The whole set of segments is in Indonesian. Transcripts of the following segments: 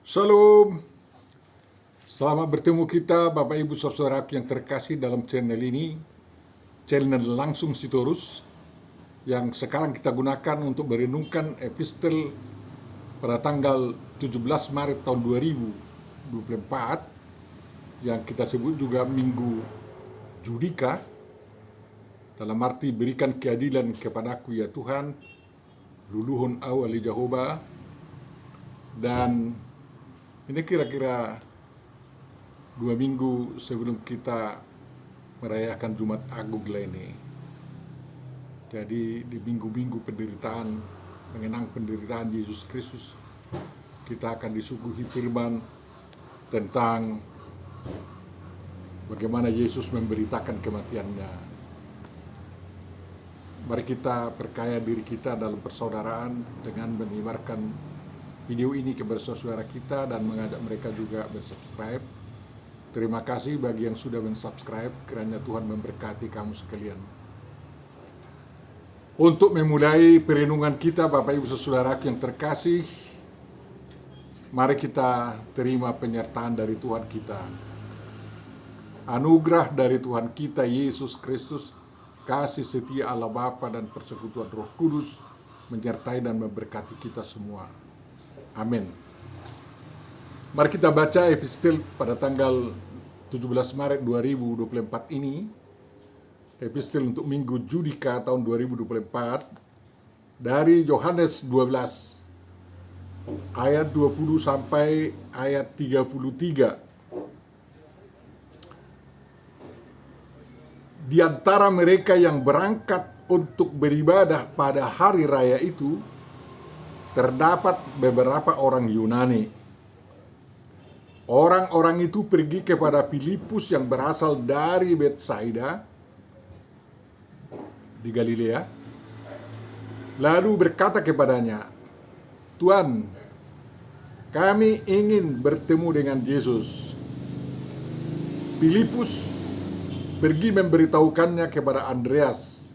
Shalom, selamat bertemu kita Bapak Ibu Saudara yang terkasih dalam channel ini, channel Langsung Sitorus, yang sekarang kita gunakan untuk merenungkan epistel pada tanggal 17 Maret tahun 2024, yang kita sebut juga Minggu Judika, dalam arti berikan keadilan kepadaku ya Tuhan, luluhun au ali Jehovah. Dan ini kira-kira 2 minggu sebelum kita merayakan Jumat Agung ini. Jadi di minggu-minggu penderitaan, mengenang penderitaan Yesus Kristus, kita akan disuguhi firman tentang bagaimana Yesus memberitakan kematiannya. Mari kita perkaya diri kita dalam persaudaraan dengan menyebarkan video ini kepada saudara kita dan mengajak mereka juga bersubscribe. Terima kasih bagi yang sudah mensubscribe, kiranya Tuhan memberkati kamu sekalian. Untuk memulai perenungan kita, Bapak Ibu Saudara yang terkasih, mari kita terima penyertaan dari Tuhan kita. Anugerah dari Tuhan kita Yesus Kristus, kasih setia Allah Bapa dan persekutuan Roh Kudus menyertai dan memberkati kita semua. Amin. Mari kita baca epistel pada tanggal 17 Maret 2024 ini. Epistel untuk Minggu Judika tahun 2024 dari Yohanes 12 ayat 20 sampai ayat 33. Di antara mereka yang berangkat untuk beribadah pada hari raya itu terdapat beberapa orang Yunani. Orang-orang itu pergi kepada Filipus yang berasal dari Betsaida di Galilea, lalu berkata kepadanya, "Tuan, kami ingin bertemu dengan Yesus." Filipus pergi memberitahukannya kepada Andreas.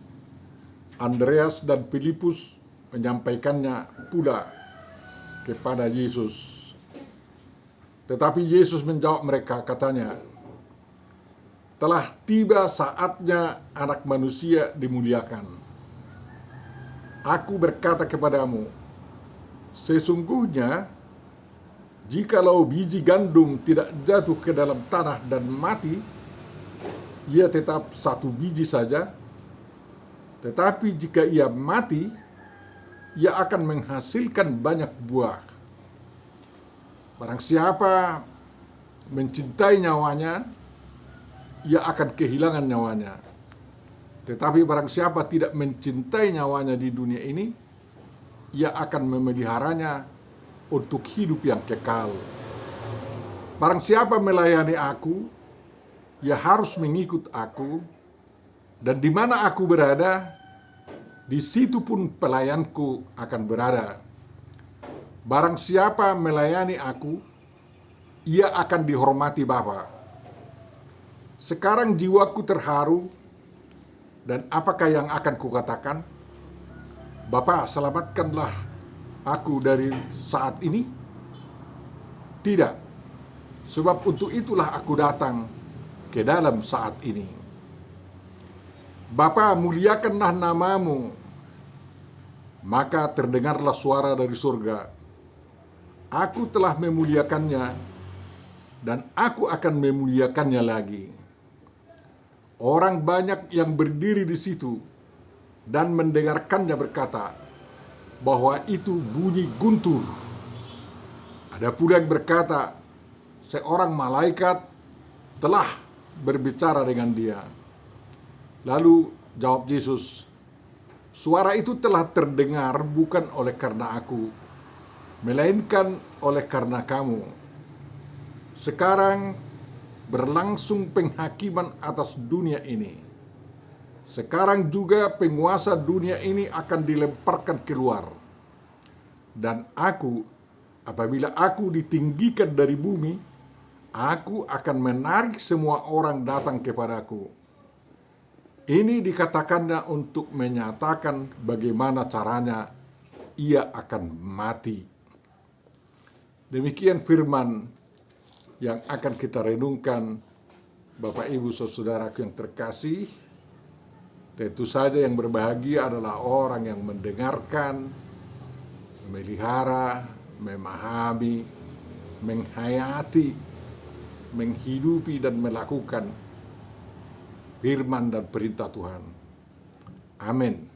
Andreas dan Filipus menyampaikannya pula kepada Yesus. Tetapi Yesus menjawab mereka, katanya, "Telah tiba saatnya Anak Manusia dimuliakan. Aku berkata kepadamu, sesungguhnya jikalau biji gandum tidak jatuh ke dalam tanah dan mati, ia tetap satu biji saja. Tetapi jika ia mati, ia akan menghasilkan banyak buah. Barang siapa mencintai nyawanya, ia akan kehilangan nyawanya. Tetapi barang siapa tidak mencintai nyawanya di dunia ini, ia akan memeliharanya untuk hidup yang kekal. Barang siapa melayani aku, ia harus mengikut aku, dan di mana aku berada, di situ pun pelayanku akan berada. Barang siapa melayani aku, ia akan dihormati Bapa. Sekarang jiwaku terharu, dan apakah yang akan kukatakan? Bapa, selamatkanlah aku dari saat ini? Tidak, sebab untuk itulah aku datang ke dalam saat ini. Bapa, muliakanlah namamu." Maka terdengarlah suara dari surga, "Aku telah memuliakannya, dan aku akan memuliakannya lagi." Orang banyak yang berdiri di situ dan mendengarkannya berkata bahwa itu bunyi guntur. Ada pula yang berkata, seorang malaikat telah berbicara dengan dia. Lalu jawab Yesus, "Suara itu telah terdengar bukan oleh karena aku, melainkan oleh karena kamu. Sekarang berlangsung penghakiman atas dunia ini. Sekarang juga penguasa dunia ini akan dilemparkan keluar. Dan aku, apabila aku ditinggikan dari bumi, aku akan menarik semua orang datang kepadaku." Ini dikatakannya untuk menyatakan bagaimana caranya ia akan mati. Demikian firman yang akan kita renungkan, Bapak Ibu Saudaraku yang terkasih. Tentu saja yang berbahagia adalah orang yang mendengarkan, memelihara, memahami, menghayati, menghidupi dan melakukan firman dan perintah Tuhan. Amin.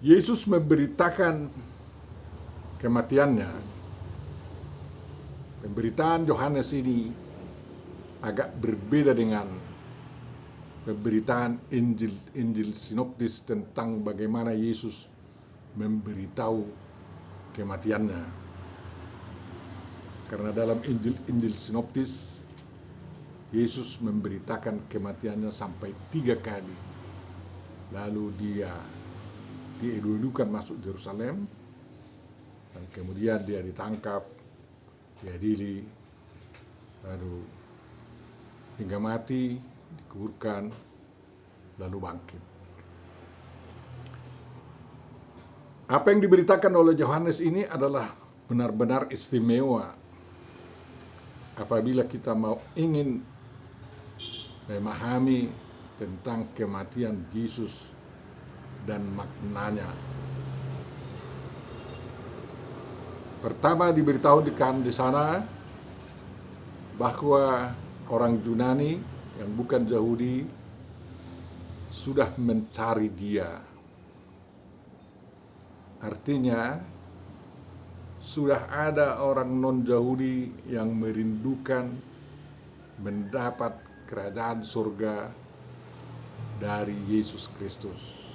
Yesus memberitakan kematiannya. Pemberitaan Yohanes ini agak berbeda dengan pemberitaan Injil sinoptis tentang bagaimana Yesus memberitahu kematiannya. Karena dalam Injil sinoptis, Yesus memberitakan kematiannya sampai 3 kali. Lalu dia diedulukan masuk Yerusalem, dan kemudian dia ditangkap, diadili, lalu hingga mati, dikuburkan, lalu bangkit. Apa yang diberitakan oleh Yohanes ini adalah benar-benar istimewa. Apabila kita ingin memahami tentang kematian Yesus dan maknanya. Pertama diberitahukan di sana bahwa orang Yunani yang bukan Yahudi sudah mencari dia. Artinya sudah ada orang non-Yahudi yang merindukan mendapat kerajaan surga dari Yesus Kristus.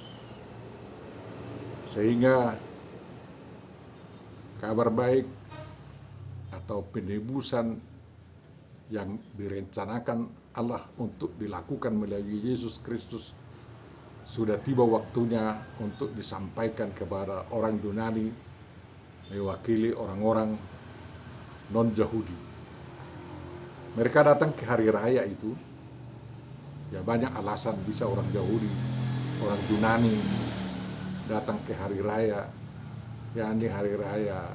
Sehingga kabar baik atau penebusan yang direncanakan Allah untuk dilakukan melalui Yesus Kristus sudah tiba waktunya untuk disampaikan kepada orang Yunani mewakili orang-orang non-Yahudi. Mereka datang ke hari raya itu, ya banyak alasan bisa orang Yahudi, orang Yunani datang ke hari raya, yakni hari raya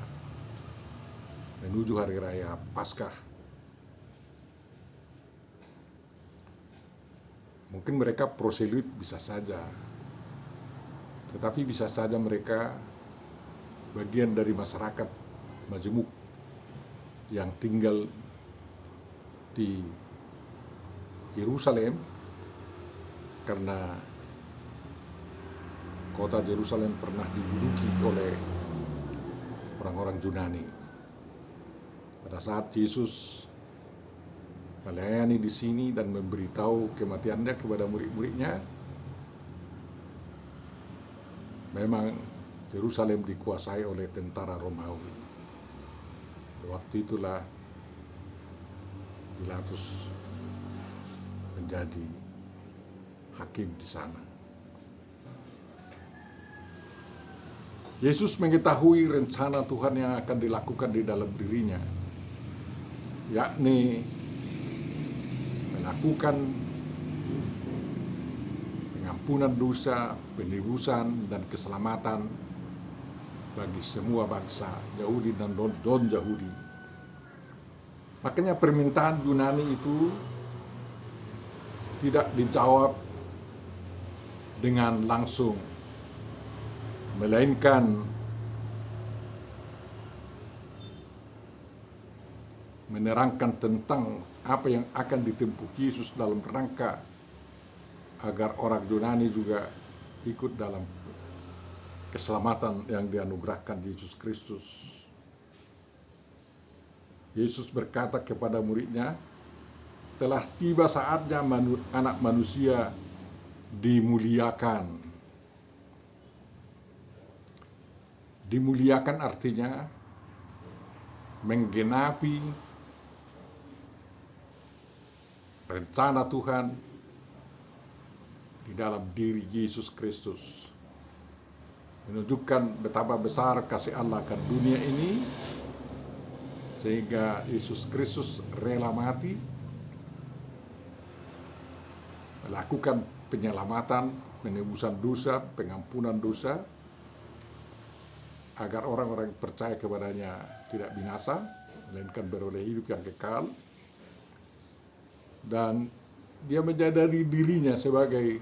menuju hari raya Paskah. Mungkin mereka proselit bisa saja, tetapi bisa saja mereka bagian dari masyarakat majemuk yang tinggal di Yerusalem, karena kota Yerusalem pernah diduduki oleh orang-orang Yunani. Pada saat Yesus melayani di sini dan memberitahu kematiannya kepada murid-muridnya, memang Yerusalem dikuasai oleh tentara Romawi. Waktu itulah Pilatus menjadi hakim di sana. Yesus mengetahui rencana Tuhan yang akan dilakukan di dalam dirinya, yakni melakukan pengampunan dosa, penebusan, dan keselamatan bagi semua bangsa, Yahudi dan non-Yahudi. Makanya permintaan Yunani itu tidak dijawab dengan langsung, melainkan menerangkan tentang apa yang akan ditempuh Yesus dalam rangka agar orang Yunani juga ikut dalam keselamatan yang dianugerahkan Yesus Kristus. Yesus berkata kepada muridnya, telah tiba saatnya anak manusia dimuliakan. Dimuliakan artinya menggenapi rencana Tuhan di dalam diri Yesus Kristus, menunjukkan betapa besar kasih Allah akan dunia ini sehingga Yesus Kristus rela mati, melakukan penyelamatan, penebusan dosa, pengampunan dosa, agar orang-orang yang percaya kepadanya tidak binasa, melainkan beroleh hidup yang kekal. Dan dia menyadari dirinya sebagai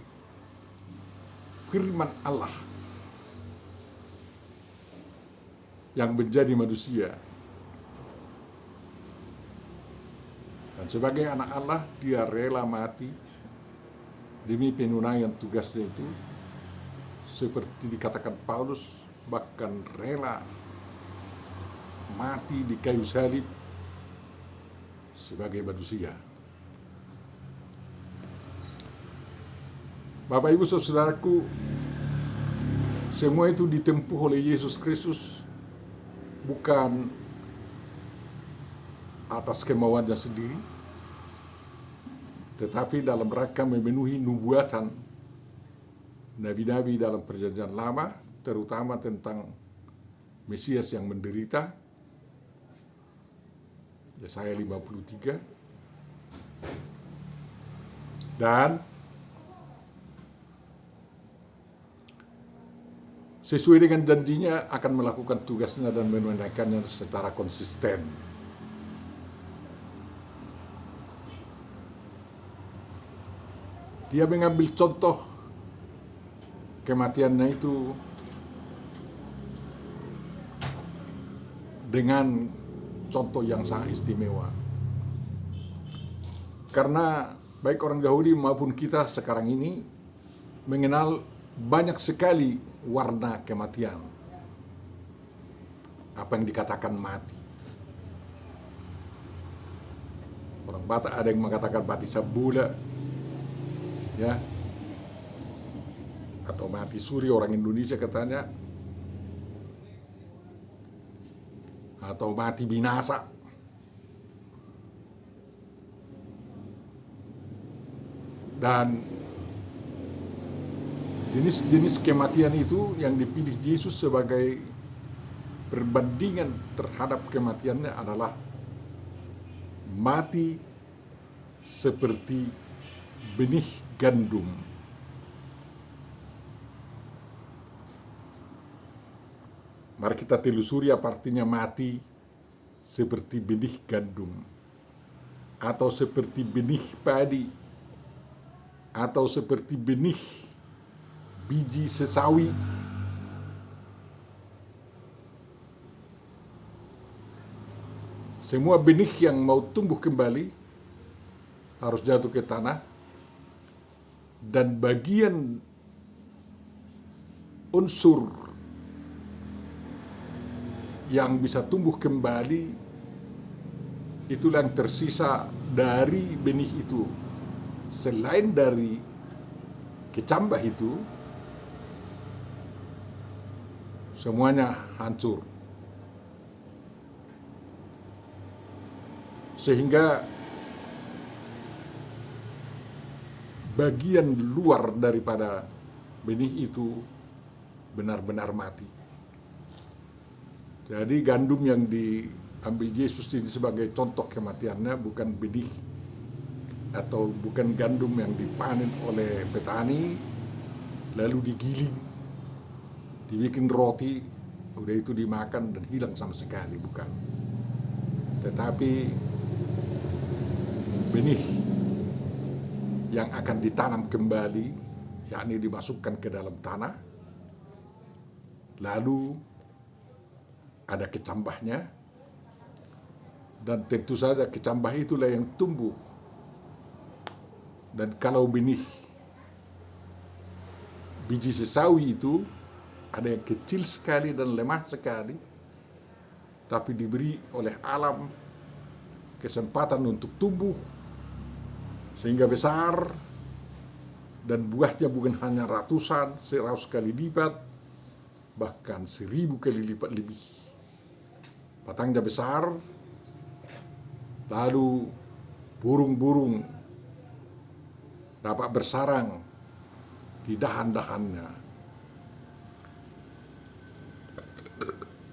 firman Allah yang menjadi manusia. Dan sebagai anak Allah, dia rela mati demi penunaian tugasnya itu, seperti dikatakan Paulus, bahkan rela mati di kayu salib sebagai manusia. Bapak Ibu Saudaraku, semua itu ditempuh oleh Yesus Kristus bukan atas kemauannya sendiri, tetapi dalam rangka memenuhi nubuatan nabi-nabi dalam perjanjian lama, terutama tentang Mesias yang menderita, Yesaya 53, dan sesuai dengan janjinya akan melakukan tugasnya dan menunaikannya secara konsisten. Dia mengambil contoh kematiannya itu dengan contoh yang sangat istimewa. Karena baik orang Yahudi maupun kita sekarang ini mengenal banyak sekali warna kematian. Apa yang dikatakan mati. Orang Batak ada yang mengatakan mati sabula, ya, atau mati suri orang Indonesia katanya, atau mati binasa. Dan jenis-jenis kematian itu yang dipilih Yesus sebagai perbandingan terhadap kematiannya adalah mati seperti benih gandum. Mari kita telusuri apa artinya mati seperti benih gandum, atau seperti benih padi, atau seperti benih biji sesawi. Semua benih yang mau tumbuh kembali harus jatuh ke tanah, dan bagian unsur yang bisa tumbuh kembali itulah yang tersisa dari benih itu. Selain dari kecambah itu, semuanya hancur. Sehingga bagian luar daripada benih itu benar-benar mati. Jadi gandum yang diambil Yesus ini sebagai contoh kematiannya bukan benih atau bukan gandum yang dipanen oleh petani lalu digiling, dibikin roti, udah itu dimakan dan hilang sama sekali, bukan. Tetapi benih yang akan ditanam kembali, yakni dimasukkan ke dalam tanah, lalu ada kecambahnya, dan tentu saja kecambah itulah yang tumbuh. Dan kalau benih biji sesawi itu ada yang kecil sekali dan lemah sekali, tapi diberi oleh alam kesempatan untuk tumbuh sehingga besar, dan buahnya bukan hanya ratusan, 100 kali lipat, bahkan 1000 kali lipat lebih. Batangnya besar, lalu burung-burung dapat bersarang di dahan-dahannya.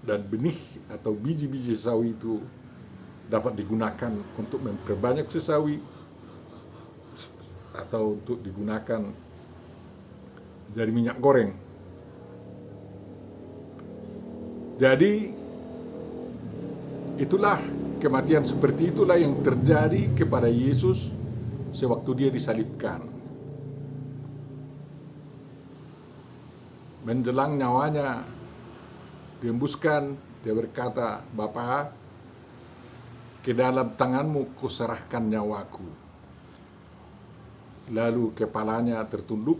Dan benih atau biji-biji sesawi itu dapat digunakan untuk memperbanyak sesawi, atau untuk digunakan jadi minyak goreng. Jadi itulah kematian seperti itulah yang terjadi kepada Yesus sewaktu dia disalibkan. Menjelang nyawanya dihembuskan, dia berkata, "Bapa, ke dalam tanganmu kuserahkan nyawaku." Lalu kepalanya tertunduk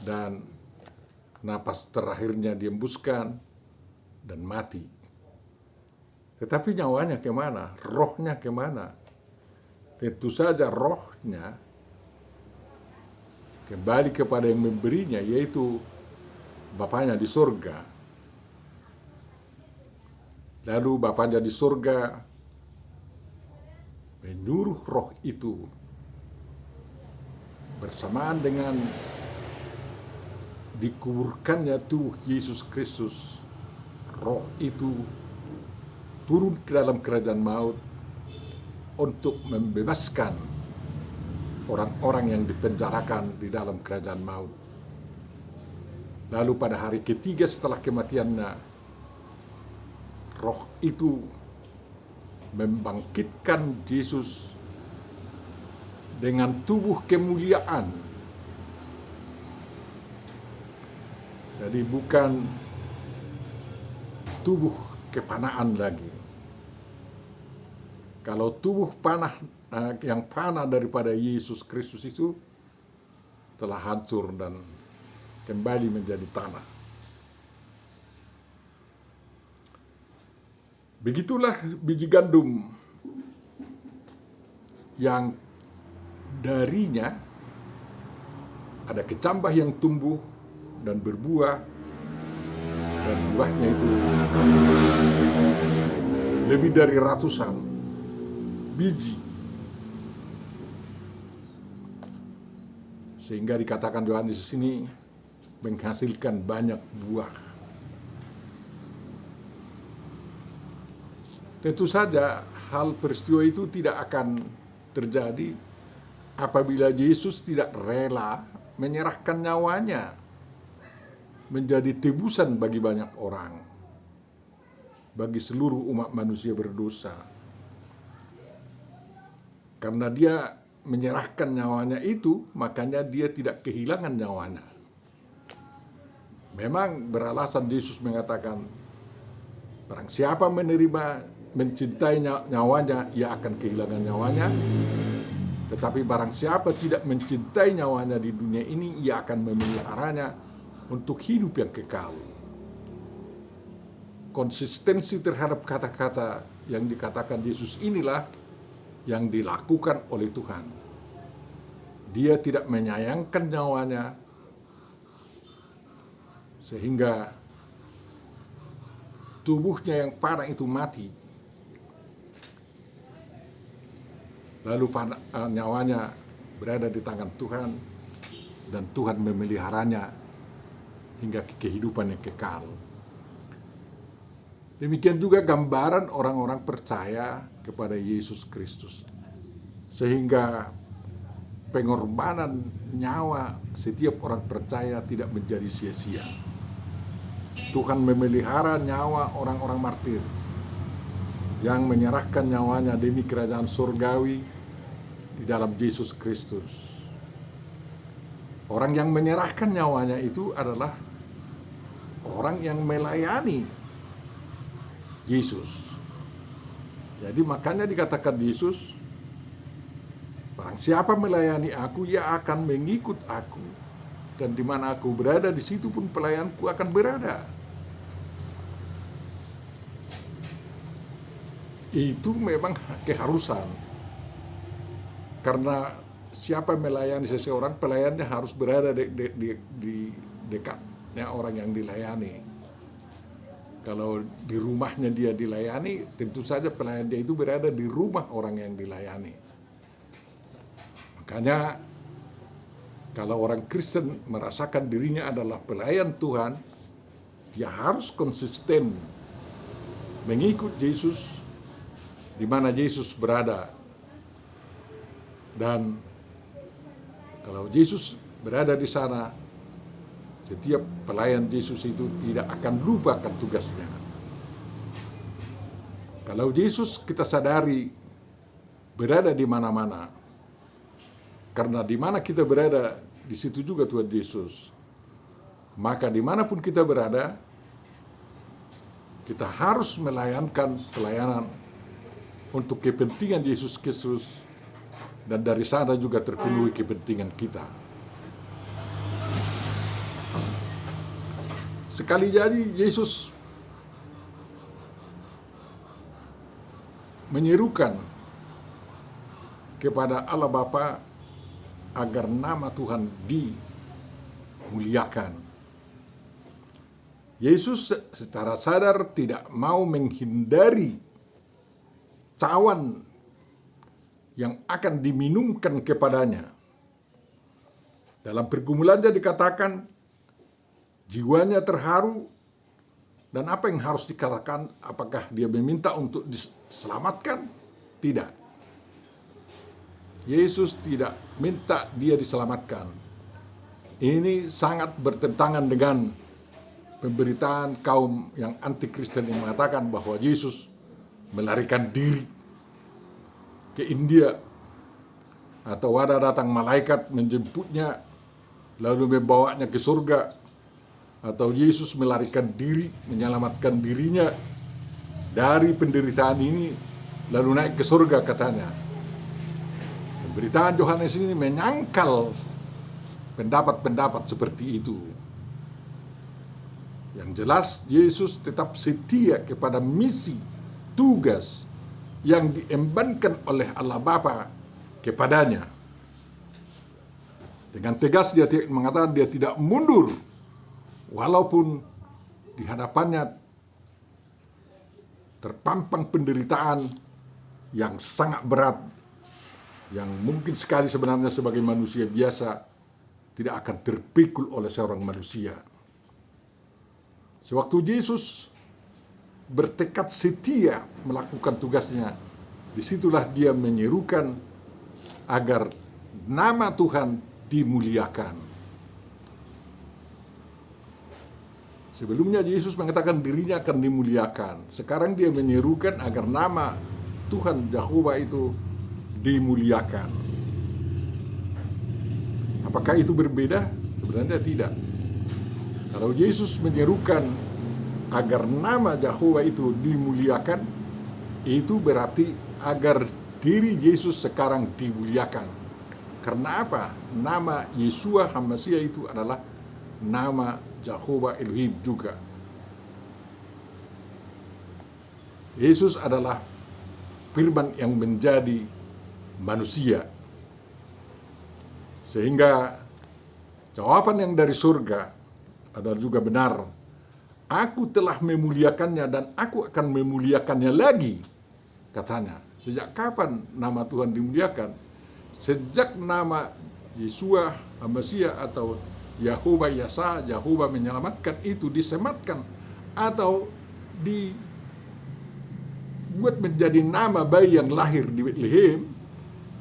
dan napas terakhirnya dihembuskan dan mati. Tetapi nyawanya kemana? Rohnya kemana? Tentu saja rohnya kembali kepada yang memberinya, yaitu Bapaknya di surga. Lalu Bapaknya di surga menyuruh roh itu bersamaan dengan dikuburkannya tubuh Yesus Kristus. Roh itu turun ke dalam kerajaan maut untuk membebaskan orang-orang yang dipenjarakan di dalam kerajaan maut. Lalu pada hari ketiga setelah kematiannya, roh itu membangkitkan Yesus dengan tubuh kemuliaan. Jadi bukan tubuh kepanaan lagi. Kalau tubuh panah yang panah daripada Yesus Kristus itu telah hancur dan kembali menjadi tanah. Begitulah biji gandum yang darinya ada kecambah yang tumbuh dan berbuah, dan buahnya itu lebih dari ratusan biji, sehingga dikatakan Yohanes di sini menghasilkan banyak buah. Tentu saja hal peristiwa itu tidak akan terjadi apabila Yesus tidak rela menyerahkan nyawanya menjadi tebusan bagi banyak orang, bagi seluruh umat manusia berdosa. Karena dia menyerahkan nyawanya itu, makanya dia tidak kehilangan nyawanya. Memang beralasan Yesus mengatakan, barang siapa mencintai nyawanya, ia akan kehilangan nyawanya. Tetapi barang siapa tidak mencintai nyawanya di dunia ini, ia akan memeliharanya untuk hidup yang kekal. Konsistensi terhadap kata-kata yang dikatakan Yesus inilah yang dilakukan oleh Tuhan. Dia tidak menyayangkan nyawanya sehingga tubuhnya yang panah itu mati. Lalu nyawanya berada di tangan Tuhan dan Tuhan memeliharanya hingga kehidupan yang kekal. Demikian juga gambaran orang-orang percaya kepada Yesus Kristus, sehingga pengorbanan nyawa setiap orang percaya tidak menjadi sia-sia. Tuhan memelihara nyawa orang-orang martir yang menyerahkan nyawanya demi kerajaan surgawi di dalam Yesus Kristus. Orang yang menyerahkan nyawanya itu adalah orang yang melayani Yesus. Jadi makanya dikatakan Yesus, barang siapa melayani aku, ia akan mengikut aku. Dan di mana aku berada, di situ pun pelayanku akan berada. Itu memang keharusan. Karena siapa melayani seseorang, pelayannya harus berada di dekatnya orang yang dilayani. Kalau di rumahnya dia dilayani, tentu saja pelayan dia itu berada di rumah orang yang dilayani. Makanya kalau orang Kristen merasakan dirinya adalah pelayan Tuhan, dia harus konsisten mengikut Yesus di mana Yesus berada. Dan kalau Yesus berada di sana, Setiap pelayan Yesus itu tidak akan lupakan tugasnya. Kalau Yesus kita sadari berada di mana-mana, karena di mana kita berada, di situ juga Tuhan Yesus. Maka dimanapun kita berada, kita harus melayankan pelayanan untuk kepentingan Yesus Kristus, dan dari sana juga terpenuhi kepentingan kita. Sekali jadi Yesus menyerukan kepada Allah Bapa agar nama Tuhan dimuliakan. Yesus secara sadar tidak mau menghindari cawan yang akan diminumkan kepadanya. Dalam pergumulannya dikatakan jiwanya terharu, dan apa yang harus dikatakan? Apakah dia meminta untuk diselamatkan? Tidak. Yesus tidak minta dia diselamatkan. Ini sangat bertentangan dengan pemberitaan kaum yang anti-Kristen yang mengatakan bahwa Yesus melarikan diri ke India, atau ada datang malaikat menjemputnya lalu membawanya ke surga, atau Yesus melarikan diri, menyelamatkan dirinya dari penderitaan ini lalu naik ke surga katanya. Pemberitaan Yohanes ini menyangkal pendapat-pendapat seperti itu. Yang jelas Yesus tetap setia kepada misi, tugas yang diembankan oleh Allah Bapa kepadanya. Dengan tegas dia mengatakan dia tidak mundur, walaupun di hadapannya terpampang penderitaan yang sangat berat, yang mungkin sekali sebenarnya sebagai manusia biasa tidak akan terpikul oleh seorang manusia. Sewaktu Yesus bertekad setia melakukan tugasnya, disitulah dia menyerukan agar nama Tuhan dimuliakan. Sebelumnya Yesus mengatakan dirinya akan dimuliakan. Sekarang dia menyerukan agar nama Tuhan Yahweh itu dimuliakan. Apakah itu berbeda? Sebenarnya tidak. Kalau Yesus menyerukan agar nama Yahweh itu dimuliakan, itu berarti agar diri Yesus sekarang dimuliakan. Karena apa? Nama Yeshua HaMashiach itu adalah nama Jehovah Elohim juga. Yesus adalah firman yang menjadi manusia. Sehingga jawaban yang dari surga adalah juga benar. Aku telah memuliakannya dan aku akan memuliakannya lagi, katanya. Sejak kapan nama Tuhan dimuliakan? Sejak nama Yeshua HaMashiach atau Yahuwah Yasa, Yahuwah menyelamatkan itu disematkan atau dibuat menjadi nama bayi yang lahir di Bethlehem,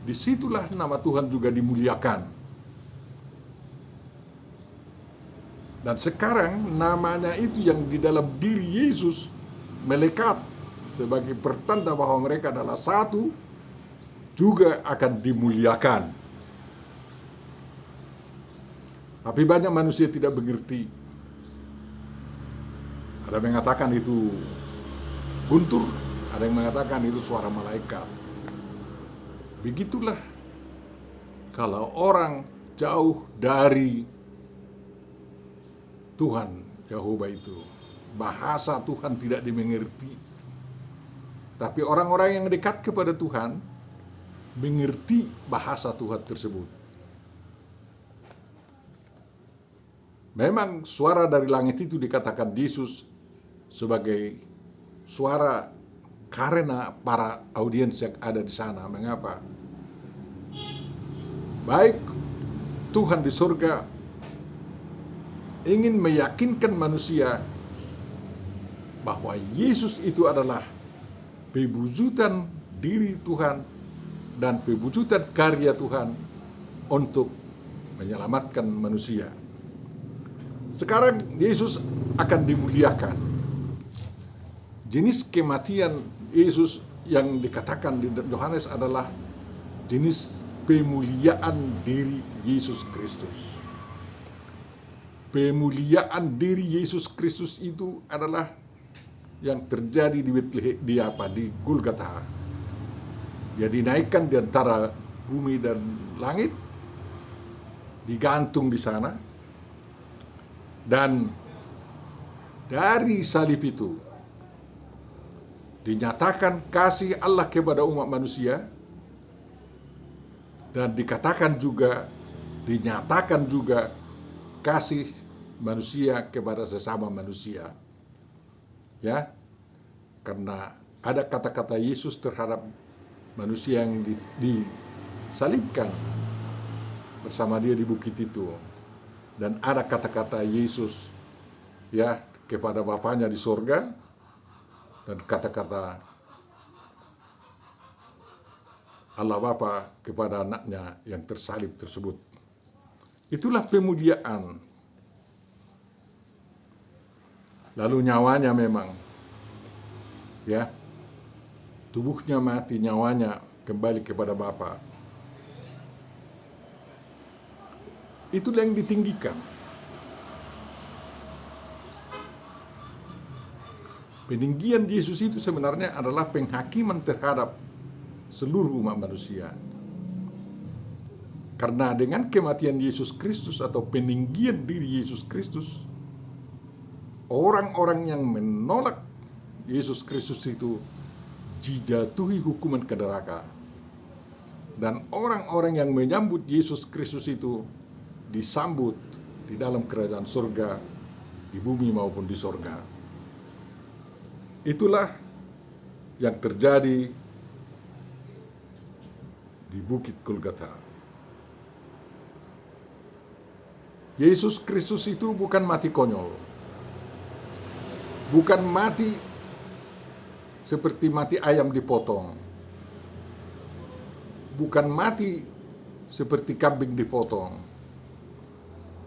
disitulah nama Tuhan juga dimuliakan. Dan sekarang namanya itu yang di dalam diri Yesus melekat sebagai pertanda bahwa mereka adalah satu, juga akan dimuliakan. Tapi banyak manusia tidak mengerti. Ada yang mengatakan itu guntur, ada yang mengatakan itu suara malaikat. Begitulah kalau orang jauh dari Tuhan Yahweh itu, bahasa Tuhan tidak dimengerti. Tapi orang-orang yang dekat kepada Tuhan mengerti bahasa Tuhan tersebut. Memang suara dari langit itu dikatakan Yesus sebagai suara karena para audiens yang ada di sana. Mengapa? Baik Tuhan di surga ingin meyakinkan manusia bahwa Yesus itu adalah pewujudan diri Tuhan dan pewujudan karya Tuhan untuk menyelamatkan manusia. Sekarang Yesus akan dimuliakan. Jenis kematian Yesus yang dikatakan di Yohanes adalah jenis pemuliaan diri Yesus Kristus. Pemuliaan diri Yesus Kristus itu adalah yang terjadi di Betlehem, di Golgota. Dia dinaikkan di antara bumi dan langit, digantung di sana, dan dari salib itu dinyatakan kasih Allah kepada umat manusia, dan dinyatakan juga kasih manusia kepada sesama manusia. Ya, karena ada kata-kata Yesus terhadap manusia yang disalibkan bersama dia di bukit itu, dan ada kata-kata Yesus ya kepada Bapanya di sorga, dan kata-kata Allah Bapa kepada anaknya yang tersalib tersebut. Itulah pemuliaan. Lalu nyawanya memang, ya, tubuhnya mati, nyawanya kembali kepada Bapa. Itulah yang ditinggikan. Peninggian Yesus itu sebenarnya adalah penghakiman terhadap seluruh umat manusia. Karena dengan kematian Yesus Kristus atau peninggian diri Yesus Kristus, orang-orang yang menolak Yesus Kristus itu dijatuhi hukuman ke neraka. Dan orang-orang yang menyambut Yesus Kristus itu disambut di dalam kerajaan surga, di bumi maupun di surga. Itulah yang terjadi di Bukit Golgota. Yesus Kristus itu bukan mati konyol. Bukan mati seperti mati ayam dipotong. Bukan mati seperti kambing dipotong.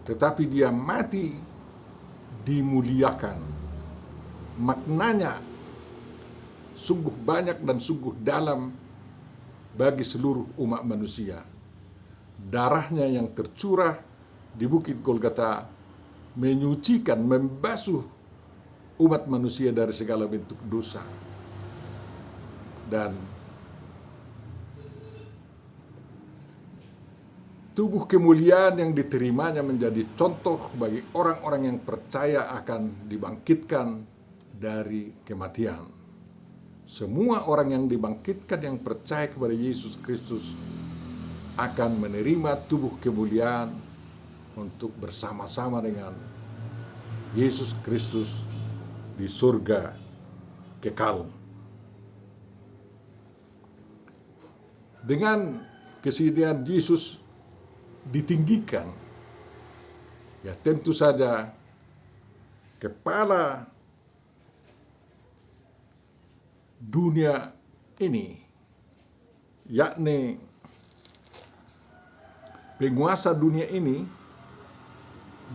Tetapi dia mati dimuliakan. Maknanya sungguh banyak dan sungguh dalam bagi seluruh umat manusia. Darahnya yang tercurah di Bukit Golgota menyucikan, membasuh umat manusia dari segala bentuk dosa. Dan tubuh kemuliaan yang diterimanya menjadi contoh bagi orang-orang yang percaya akan dibangkitkan dari kematian. Semua orang yang dibangkitkan yang percaya kepada Yesus Kristus akan menerima tubuh kemuliaan untuk bersama-sama dengan Yesus Kristus di surga kekal. Dengan kesediaan Yesus ditinggikan, ya tentu saja kepala dunia ini, yakni penguasa dunia ini,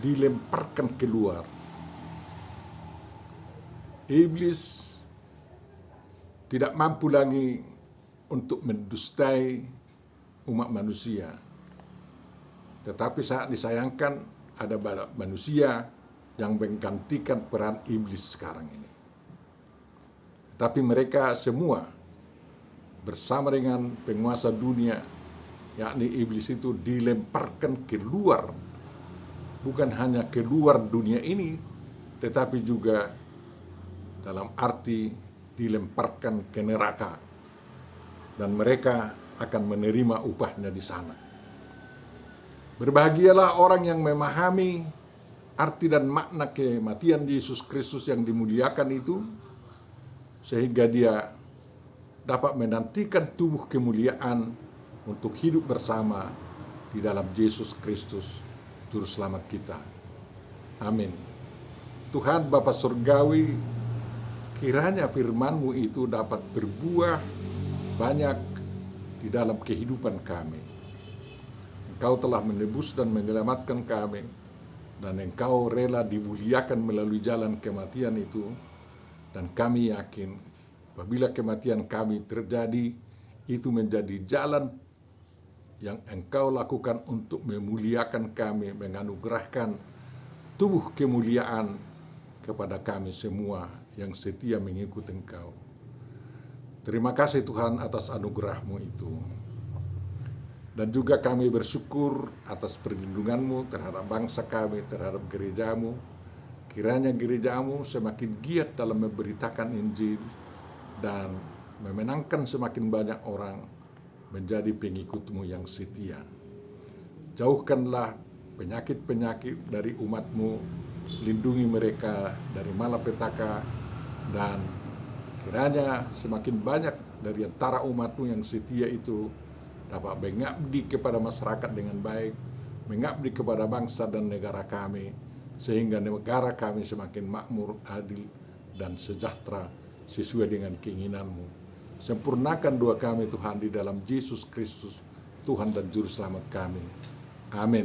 dilemparkan keluar. Iblis tidak mampu lagi untuk mendustai umat manusia. Tetapi saat disayangkan ada manusia yang menggantikan peran iblis sekarang ini. Tapi mereka semua bersama dengan penguasa dunia, yakni iblis itu, dilemparkan keluar. Bukan hanya keluar dunia ini, tetapi juga dalam arti dilemparkan ke neraka. Dan mereka akan menerima upahnya di sana. Berbahagialah orang yang memahami arti dan makna kematian Yesus Kristus yang dimuliakan itu, sehingga dia dapat menantikan tubuh kemuliaan untuk hidup bersama di dalam Yesus Kristus, Juru Selamat kita. Amin. Tuhan Bapa Surgawi, kiranya firman-Mu itu dapat berbuah banyak di dalam kehidupan kami. Engkau telah menebus dan menyelamatkan kami dan Engkau rela dimuliakan melalui jalan kematian itu. Dan kami yakin apabila kematian kami terjadi, itu menjadi jalan yang Engkau lakukan untuk memuliakan kami, menganugerahkan tubuh kemuliaan kepada kami semua yang setia mengikut Engkau. Terima kasih Tuhan atas anugerah-Mu itu. Dan juga kami bersyukur atas perlindungan-Mu terhadap bangsa kami, terhadap gereja-Mu. Kiranya gereja-Mu semakin giat dalam memberitakan Injil dan memenangkan semakin banyak orang menjadi pengikut-Mu yang setia. Jauhkanlah penyakit-penyakit dari umat-Mu, lindungi mereka dari malapetaka, dan kiranya semakin banyak dari antara umat-Mu yang setia itu dapat mengabdi kepada masyarakat dengan baik, mengabdi kepada bangsa dan negara kami, sehingga negara kami semakin makmur, adil, dan sejahtera sesuai dengan keinginan-Mu. Sempurnakan doa kami Tuhan di dalam Yesus Kristus, Tuhan dan Juru Selamat kami. Amin.